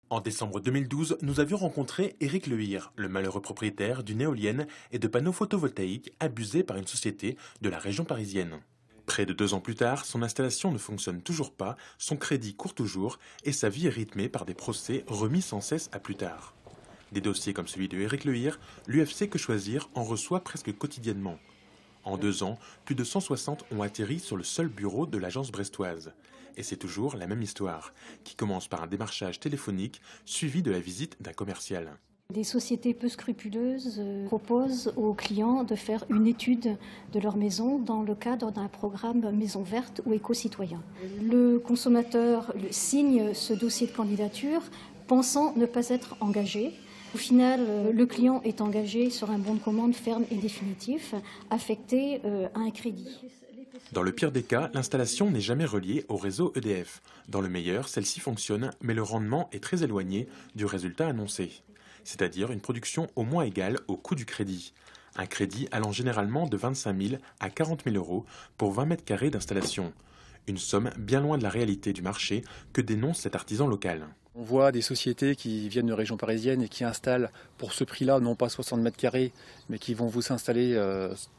En décembre 2012, nous avions rencontré Éric Lehir, le malheureux propriétaire d'une éolienne et de panneaux photovoltaïques abusés par une société de la région parisienne. Près de 2 ans plus tard, son installation ne fonctionne toujours pas, son crédit court toujours et sa vie est rythmée par des procès remis sans cesse à plus tard. Des dossiers comme celui de Éric Lehir, l'UFC Que Choisir en reçoit presque quotidiennement. En 2 ans, plus de 160 ont atterri sur le seul bureau de l'agence brestoise. Et c'est toujours la même histoire, qui commence par un démarchage téléphonique suivi de la visite d'un commercial. Des sociétés peu scrupuleuses proposent aux clients de faire une étude de leur maison dans le cadre d'un programme Maison Verte ou Éco-Citoyen. Le consommateur signe ce dossier de candidature pensant ne pas être engagé. Au final, le client est engagé sur un bon de commande ferme et définitif, affecté à un crédit. Dans le pire des cas, l'installation n'est jamais reliée au réseau EDF. Dans le meilleur, celle-ci fonctionne, mais le rendement est très éloigné du résultat annoncé. C'est-à-dire une production au moins égale au coût du crédit. Un crédit allant généralement de 25 000 à 40 000 euros pour 20 mètres carrés d'installation. Une somme bien loin de la réalité du marché que dénonce cet artisan local. On voit des sociétés qui viennent de région parisienne et qui installent pour ce prix-là, non pas 60 mètres carrés, mais qui vont vous s'installer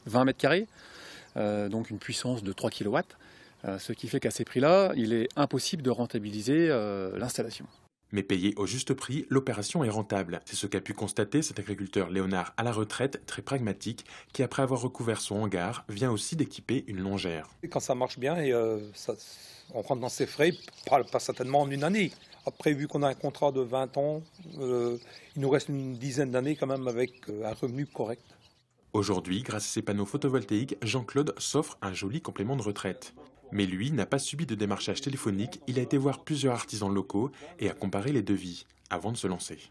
20 mètres carrés, donc une puissance de 3 kW. Ce qui fait qu'à ces prix-là, il est impossible de rentabiliser l'installation. Mais payé au juste prix, l'opération est rentable. C'est ce qu'a pu constater cet agriculteur Léonard à la retraite, très pragmatique, qui après avoir recouvert son hangar, vient aussi d'équiper une longère. Et quand ça marche bien, on rentre dans ses frais, pas certainement en une année. Après, vu qu'on a un contrat de 20 ans, il nous reste une dizaine d'années quand même avec un revenu correct. Aujourd'hui, grâce à ses panneaux photovoltaïques, Jean-Claude s'offre un joli complément de retraite. Mais lui n'a pas subi de démarchage téléphonique, il a été voir plusieurs artisans locaux et a comparé les devis avant de se lancer.